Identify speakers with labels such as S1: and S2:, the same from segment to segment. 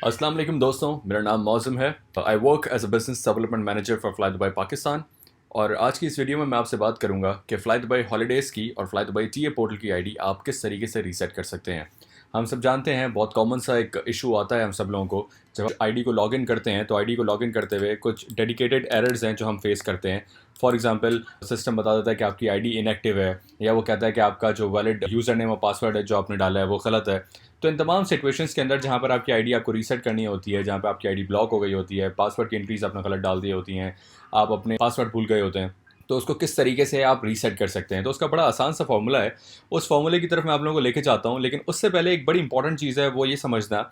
S1: अस्सलाम वालेकुम दोस्तों, मेरा नाम मौज़म है। I work as a business development manager for fly Dubai Pakistan. और आज की इस वीडियो में मैं आपसे बात करूंगा कि फ़्लाई दुबई हॉलीडेज़ की और फ़्लाई दुबई टीए पोर्टल की आईडी आप किस तरीके से रीसेट कर सकते हैं। हम सब जानते हैं, बहुत कॉमन सा एक इशू आता है हम सब लोगों को। जब आईडी को लॉगिन करते हैं तो आईडी को लॉगिन करते हुए कुछ डेडिकेटेड एरर्स हैं जो हम फेस करते हैं। फॉर एग्जांपल, सिस्टम बता देता है कि आपकी आईडी इनएक्टिव है, या वो कहता है कि आपका जो वैलिड यूज़र नेम और पासवर्ड है जो आपने डाला है वो गलत है। तो इन तमाम सिचुएशंस के अंदर जहाँ पर आपकी आईडी आपको रीसेट करनी होती है, जहाँ पर आपकी आईडी ब्लॉक हो गई होती है, पासवर्ड की एंट्रीज आपने गलत डाल दी होती हैं, आप अपने पासवर्ड भूल गए होते हैं, तो उसको किस तरीके से आप रीसेट कर सकते हैं। तो उसका बड़ा आसान सा फॉर्मूला है। उस फॉर्मूले की तरफ मैं आप लोगों को लेके जाता हूँ, लेकिन उससे पहले एक बड़ी इंपॉर्टेंट चीज़ है, वो ये समझना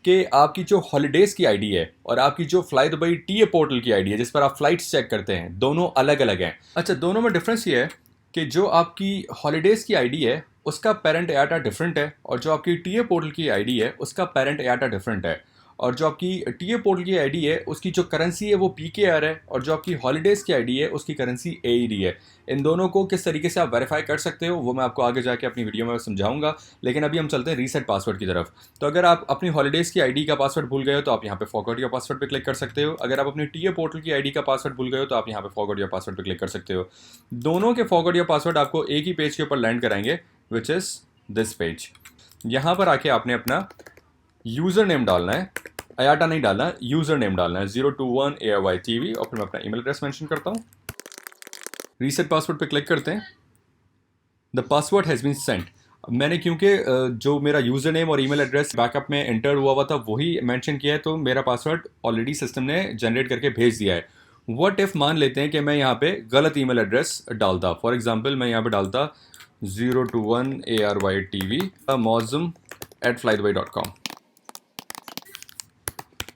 S1: कि आपकी जो हॉलीडेज़ की आईडी है और आपकी जो फ्लाई दुबई टीए पोर्टल की आईडी है जिस पर आप फ्लाइट्स चेक करते हैं, दोनों अलग अलग हैं। अच्छा, दोनों में डिफरेंस ये है कि जो आपकी हॉलीडेज़ की आईडी है उसका पेरेंट एआटा डिफरेंट है, और जो आपकी टीए पोर्टल की आईडी है उसका पेरेंट एआटा डिफरेंट है। और जो आपकी टीए पोर्टल की आईडी है उसकी जो करेंसी है वो पीकेआर है, और जो आपकी हॉलीडेज़ की आईडी है उसकी करेंसी एईडी है। इन दोनों को किस तरीके से आप वेरीफाई कर सकते हो वो मैं आपको आगे जाके अपनी वीडियो में समझाऊंगा, लेकिन अभी हम चलते हैं रीसेट पासवर्ड की तरफ। तो अगर आप अपनी हॉलीडेज़ की आईडी का पासवर्ड भूल गए हो तो आप यहाँ पे फॉरगॉट योर पासवर्ड पे क्लिक कर सकते हो। अगर आप अपनी टीए पोर्टल की आईडी का पासवर्ड भूल गए हो तो आप यहाँ पे फॉरगॉट योर पासवर्ड पे क्लिक कर सकते हो। दोनों के फॉरगॉट योर पासवर्ड आपको एक ही पेज के ऊपर लैंड कराएंगे, विच इज़ दिस पेज। यहाँ पर आके आपने अपना यूज़र नेम डालना है, आयाटा नहीं डालना, यूज़र नेम डालना है 021 ARYTV, और फिर मैं अपना ईमेल एड्रेस मेंशन करता हूँ। रीसेट पासवर्ड पे क्लिक करते हैं। The password has been sent. मैंने क्योंकि जो मेरा यूज़र नेम और ईमेल एड्रेस बैकअप में एंटर हुआ था वही मेंशन किया है, तो मेरा पासवर्ड ऑलरेडी सिस्टम ने जनरेट करके भेज दिया है। व्हाट इफ़ मान लेते हैं कि मैं यहाँ पे गलत ईमेल एड्रेस डालता। फॉर एग्जांपल, मैं यहाँ पे डालता 021 ARYTV mozum@flydubai.com,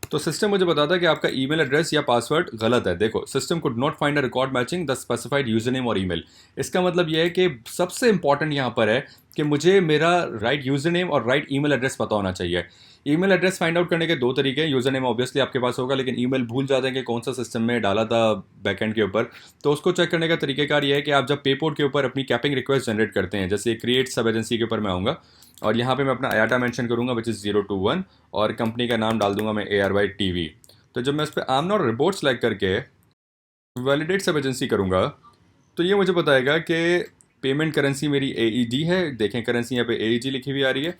S1: तो सिस्टम मुझे बताता है कि आपका ईमेल एड्रेस या पासवर्ड गलत है। देखो, system could not find a record matching the specified user name और ईमेल। इसका मतलब यह है कि सबसे इंपॉर्टेंट यहाँ पर है कि मुझे मेरा राइट यूजर नेम और राइट ईमेल एड्रेस पता होना चाहिए। ईमेल एड्रेस फाइंड आउट करने के दो तरीके हैं। यूजर नेम ऑब्वियसली आपके पास होगा, लेकिन ईमेल भूल जाते हैं कि कौन सा सिस्टम में डाला था बैकएंड के ऊपर। तो उसको चेक करने का तरीकेकार ये है कि आप जब पेपोर्ट के ऊपर अपनी कैपिंग रिक्वेस्ट जनरेट करते हैं, जैसे क्रिएट सब एजेंसी के ऊपर मैं आऊँगा और यहाँ पे मैं अपना आयाटा मेंशन करूँगा विच इज़ 021, और कंपनी का नाम डाल दूंगा मैं ARYTV। तो जब मैं इस पर आम और रिपोर्ट सेलेक्ट करके वैलिडेट सब एजेंसी करूँगा तो ये मुझे बताएगा कि पेमेंट करेंसी मेरी AED है। देखें, करेंसी यहाँ पे AED लिखी हुई आ रही है।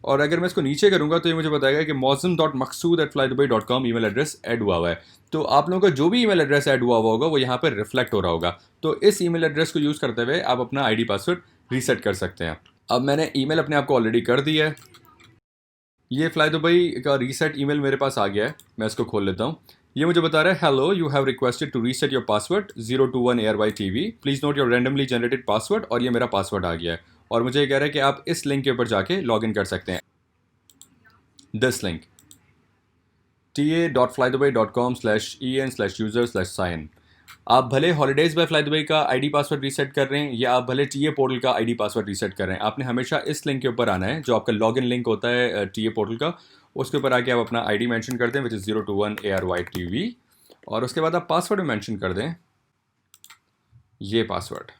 S1: और अगर मैं इसको नीचे करूँगा तो ये मुझे बताएगा कि mozum.maqsood@flydubai.com ईमेल एड्रेस ऐड हुआ है। तो आप लोगों का जो भी ईमेल एड्रेस ऐड हुआ होगा वो यहाँ पर रिफ्लेक्ट हो रहा होगा। तो इस ईमेल एड्रेस को यूज़ करते हुए आप अपना आईडी पासवर्ड रीसेट कर सकते हैं। अब मैंने ईमेल अपने आप को ऑलरेडी कर दिया है। ये फ्लाई दुबई का रीसेट ईमेल मेरे पास आ गया है, मैं इसको खोल लेता हूँ। ये मुझे बता रहा है, hello, you have requested to reset your password 021 ARYTV, please note your randomly generated password. और ये मेरा पासवर्ड आ गया है, और मुझे ये कह रहा है कि आप इस लिंक के ऊपर जाके लॉग इन कर सकते हैं। This link ta.flydubai.com/en/user/sign। आप भले हॉलीडेज़ बाय फ्लाई दुबई का आईडी पासवर्ड रीसेट कर रहे हैं या आप भले टीए पोर्टल का आईडी पासवर्ड रीसेट कर रहे हैं, आपने हमेशा इस लिंक के ऊपर आना है जो आपका लॉगिन लिंक होता है टीए पोर्टल का। उसके ऊपर आके आप अपना आईडी मेंशन करते हैं विच इज़ 021 ARYTV, और उसके बाद आप पासवर्ड में मेंशन कर दें ये पासवर्ड,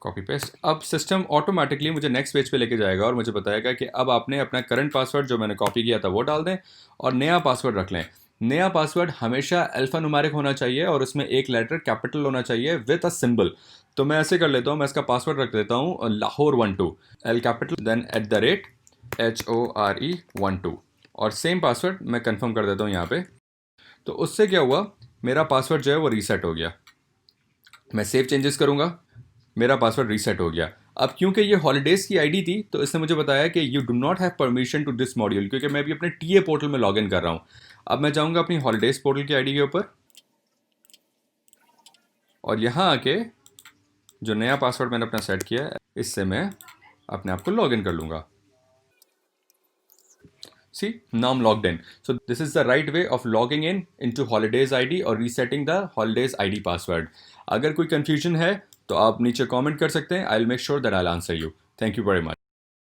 S1: कॉपी पेस्ट। अब सिस्टम ऑटोमेटिकली मुझे नेक्स्ट पेज पे लेके जाएगा और मुझे बताएगा कि अब आपने अपना करंट पासवर्ड जो मैंने कॉपी किया था वो डाल दें और नया पासवर्ड रख लें। नया पासवर्ड हमेशा अल्फा न्यूमेरिक होना चाहिए और उसमें एक लेटर कैपिटल होना चाहिए विद अ सिंबल। तो मैं ऐसे कर लेता हूँ, मैं इसका पासवर्ड रख देता हूँ Lahore12, L capital then @HORE12, और सेम पासवर्ड मैं कंफर्म कर देता हूँ यहाँ पे। तो उससे क्या हुआ, मेरा पासवर्ड जो है वो रीसेट हो गया। मैं सेव चेंजेस करूँगा, मेरा पासवर्ड रीसेट हो गया। अब क्योंकि ये हॉलीडेज़ की आईडी थी तो इसने मुझे बताया कि you do not have permission to this module, क्योंकि मैं भी अपने टीए पोर्टल में लॉगिन कर रहा हूँ। अब मैं जाऊँगा अपनी हॉलीडेज़ पोर्टल की आईडी के ऊपर और यहाँ आके जो नया पासवर्ड मैंने अपना सेट किया है इससे मैं अपने आप को लॉगिन कर लूँगा। See, now I'm logged in. So this is the right way of logging in into holidays ID और resetting the holidays ID password. अगर कोई confusion है तो आप नीचे comment कर सकते हैं. I'll make sure that I'll answer you. Thank you very much.